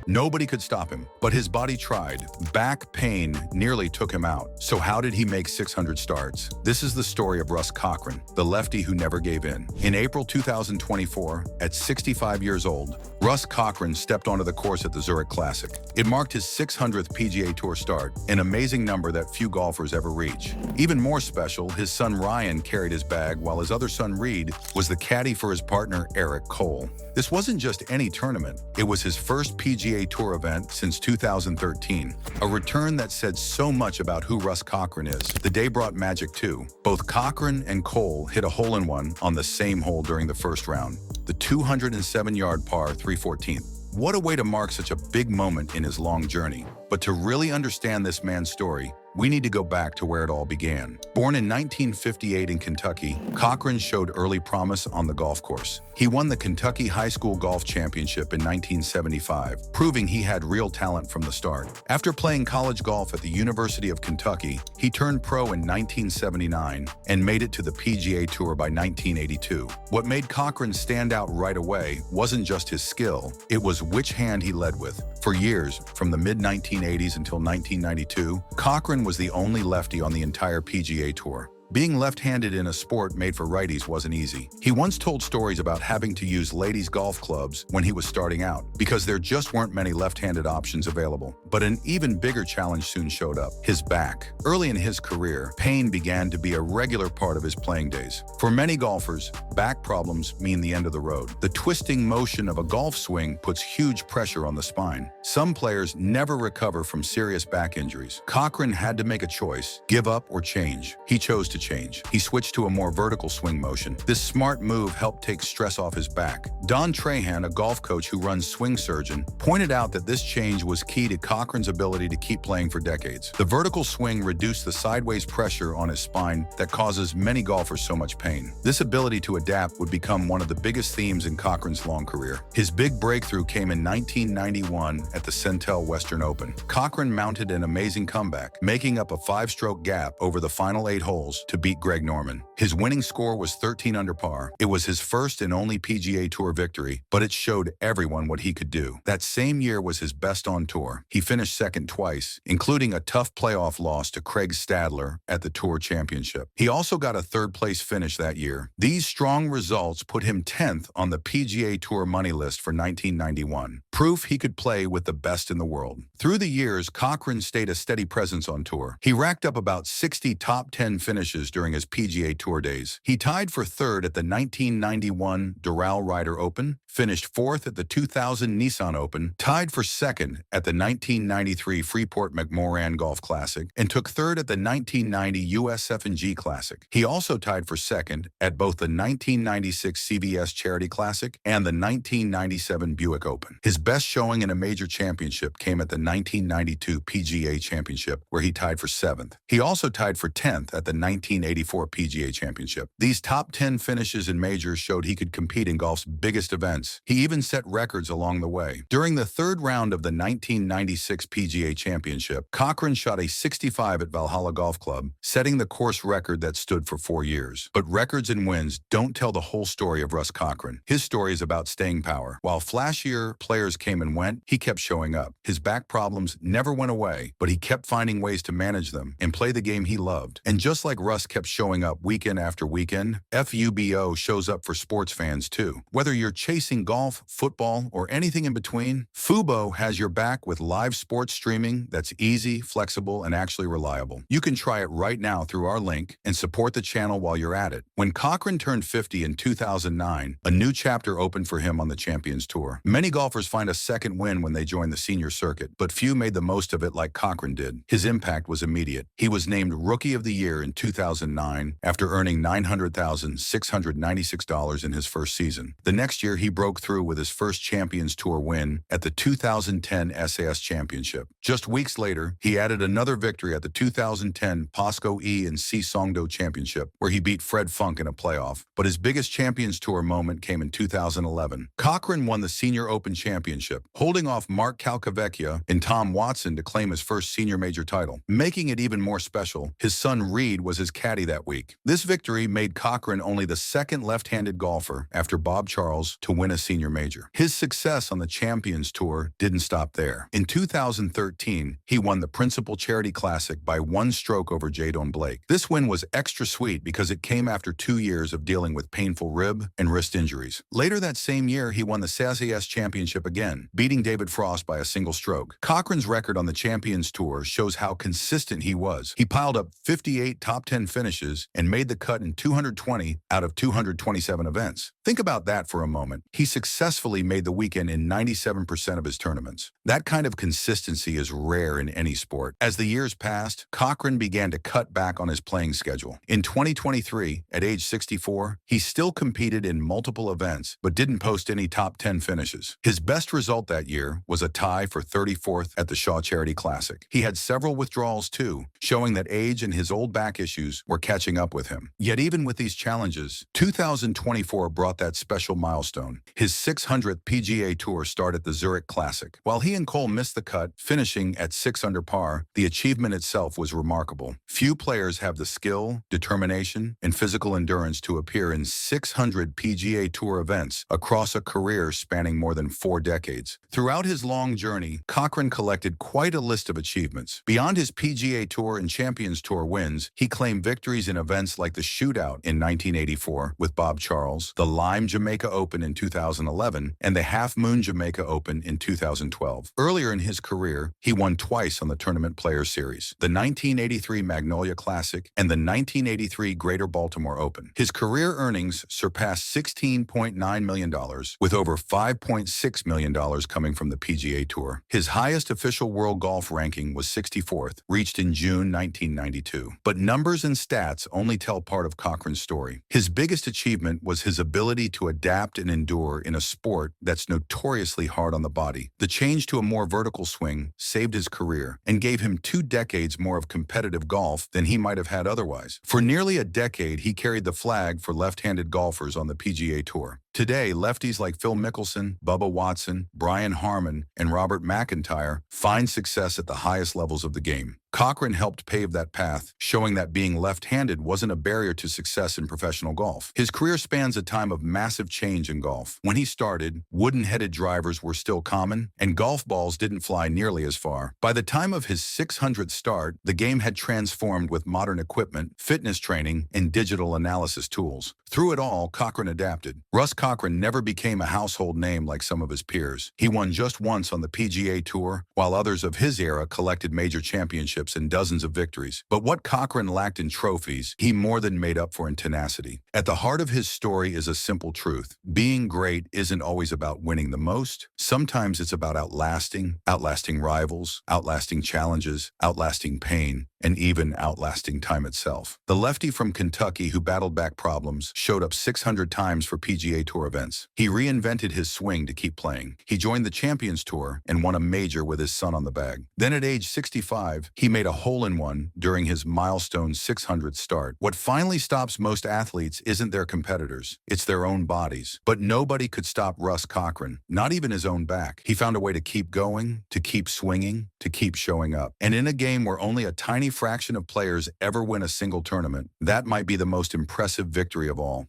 Nobody could stop him, but his body tried. Back pain nearly took him out. So how did he make 600 starts? This is the story of Russ Cochran, the lefty who never gave in. In April 2024, at 65 years old, Russ Cochran stepped onto the course at the Zurich Classic. It marked his 600th PGA Tour start, an amazing number that few golfers ever reach. Even more special, his son Ryan carried his bag while his other son Reed was the caddy for his partner Eric Cole. This wasn't just any tournament, it was his first PGA Tour event since 2013, a return that said so much about who Russ Cochran is. The day brought magic too. Both Cochran and Cole hit a hole-in-one on the same hole during the first round, the 207-yard par 314th. What a way to mark such a big moment in his long journey. But to really understand this man's story, we need to go back to where it all began. Born in 1958 in Kentucky, Cochran showed early promise on the golf course. He won the Kentucky High School Golf Championship in 1975, proving he had real talent from the start. After playing college golf at the University of Kentucky, he turned pro in 1979 and made it to the PGA Tour by 1982. What made Cochran stand out right away wasn't just his skill, it was which hand he led with. For years, from the mid-1980s until 1992, Cochran was the only lefty on the entire PGA Tour. Being left-handed in a sport made for righties wasn't easy. He once told stories about having to use ladies' golf clubs when he was starting out, because there just weren't many left-handed options available. But an even bigger challenge soon showed up: his back. Early in his career, pain began to be a regular part of his playing days. For many golfers, back problems mean the end of the road. The twisting motion of a golf swing puts huge pressure on the spine. Some players never recover from serious back injuries. Cochran had to make a choice: give up or change. He chose to change. He switched to a more vertical swing motion. This smart move helped take stress off his back. Don Trahan, a golf coach who runs Swing Surgeon, pointed out that this change was key to Cochran's ability to keep playing for decades. The vertical swing reduced the sideways pressure on his spine that causes many golfers so much pain. This ability to adapt would become one of the biggest themes in Cochran's long career. His big breakthrough came in 1991 at the Centel Western Open. Cochran mounted an amazing comeback, making up a 5-stroke gap over the final 8 holes to beat Greg Norman. His winning score was 13 under par. It was his first and only PGA Tour victory, but it showed everyone what he could do. That same year was his best on tour. He finished second twice, including a tough playoff loss to Craig Stadler at the Tour Championship. He also got a third-place finish that year. These strong results put him 10th on the PGA Tour money list for 1991. Proof he could play with the best in the world. Through the years, Cochran stayed a steady presence on tour. He racked up about 60 top 10 finishes during his PGA Tour days. He tied for third at the 1991 Doral Ryder Open, finished fourth at the 2000 Nissan Open, tied for second at the 1993 Freeport McMoran Golf Classic, and took third at the 1990 USF&G Classic. He also tied for second at both the 1996 CVS Charity Classic and the 1997 Buick Open. His best showing in a major championship came at the 1992 PGA Championship, where he tied for 7th. He also tied for 10th at the 1984 PGA Championship. These top 10 finishes in majors showed he could compete in golf's biggest events. He even set records along the way. During the third round of the 1996 PGA Championship, Cochran shot a 65 at Valhalla Golf Club, setting the course record that stood for 4 years. But records and wins don't tell the whole story of Russ Cochran. His story is about staying power. While flashier players came and went, he kept showing up. His back problems never went away, but he kept finding ways to manage them and play the game he loved. And just like Russ kept showing up weekend after weekend, FUBO shows up for sports fans too. Whether you're chasing golf, football, or anything in between, Fubo has your back with live sports streaming that's easy, flexible, and actually reliable. You can try it right now through our link and support the channel while you're at it. When Cochran turned 50 in 2009, a new chapter opened for him on the Champions Tour. Many golfers find a second win when they join the senior circuit, but few made the most of it like Cochran did. His impact was immediate. He was named Rookie of the Year in 2009 after earning $900,696 in his first season. The next year, he broke through with his first Champions Tour win at the 2010 SAS Championship. Just weeks later, he added another victory at the 2010 POSCO E and C Songdo Championship, where he beat Fred Funk in a playoff. But his biggest Champions Tour moment came in 2011. Cochran won the Senior Open Championship championship, holding off Mark Calcavecchia and Tom Watson to claim his first senior major title. Making it even more special, his son Reed was his caddy that week. This victory made Cochran only the second left-handed golfer after Bob Charles to win a senior major. His success on the Champions Tour didn't stop there. In 2013, he won the Principal Charity Classic by 1 stroke over Jadon Blake. This win was extra sweet because it came after 2 years of dealing with painful rib and wrist injuries. Later that same year, he won the SAS Championship again, beating David Frost by a single stroke. Cochran's record on the Champions Tour shows how consistent he was. He piled up 58 top 10 finishes and made the cut in 220 out of 227 events. Think about that for a moment. He successfully made the weekend in 97% of his tournaments. That kind of consistency is rare in any sport. As the years passed, Cochran began to cut back on his playing schedule. In 2023, at age 64, he still competed in multiple events, but didn't post any top 10 finishes. His best result that year was a tie for 34th at the Shaw Charity Classic. He had several withdrawals too, showing that age and his old back issues were catching up with him. Yet even with these challenges, 2024 brought that special milestone. His 600th PGA Tour start at the Zurich Classic. While he and Cole missed the cut, finishing at 6 under par, the achievement itself was remarkable. Few players have the skill, determination, and physical endurance to appear in 600 PGA Tour events across a career spanning more than 4 decades. Throughout his long journey, Cochran collected quite a list of achievements. Beyond his PGA Tour and Champions Tour wins, he claimed victories in events like the Shootout in 1984 with Bob Charles, the Lime Jamaica Open in 2011, and the Half Moon Jamaica Open in 2012. Earlier in his career, he won twice on the Tournament Players Series, the 1983 Magnolia Classic and the 1983 Greater Baltimore Open. His career earnings surpassed $16.9 million, with over $5.6 million coming from the PGA Tour. His highest official world golf ranking was 64th, reached in June 1992. But numbers and stats only tell part of Cochran's story. His biggest achievement was his ability to adapt and endure in a sport that's notoriously hard on the body. The change to a more vertical swing saved his career and gave him 2 decades more of competitive golf than he might have had otherwise. For nearly a decade, he carried the flag for left-handed golfers on the PGA Tour. Today, lefties like Phil Mickelson, Bubba Watson, Brian Harmon, and Robert McIntyre find success at the highest levels of the game. Cochran helped pave that path, showing that being left-handed wasn't a barrier to success in professional golf. His career spans a time of massive change in golf. When he started, wooden-headed drivers were still common, and golf balls didn't fly nearly as far. By the time of his 600th start, the game had transformed with modern equipment, fitness training, and digital analysis tools. Through it all, Cochran adapted. Russ Cochran never became a household name like some of his peers. He won just once on the PGA Tour, while others of his era collected major championships and dozens of victories. But what Cochran lacked in trophies, he more than made up for in tenacity. At the heart of his story is a simple truth. Being great isn't always about winning the most. Sometimes it's about outlasting rivals, outlasting challenges, outlasting pain, and even outlasting time itself. The lefty from Kentucky who battled back problems showed up 600 times for PGA Tour events. He reinvented his swing to keep playing. He joined the Champions Tour and won a major with his son on the bag. Then at age 65, he made a hole-in-one during his milestone 600th start. What finally stops most athletes isn't their competitors, it's their own bodies. But nobody could stop Russ Cochran, not even his own back. He found a way to keep going, to keep swinging, to keep showing up. And in a game where only a tiny fraction of players ever win a single tournament, that might be the most impressive victory of all.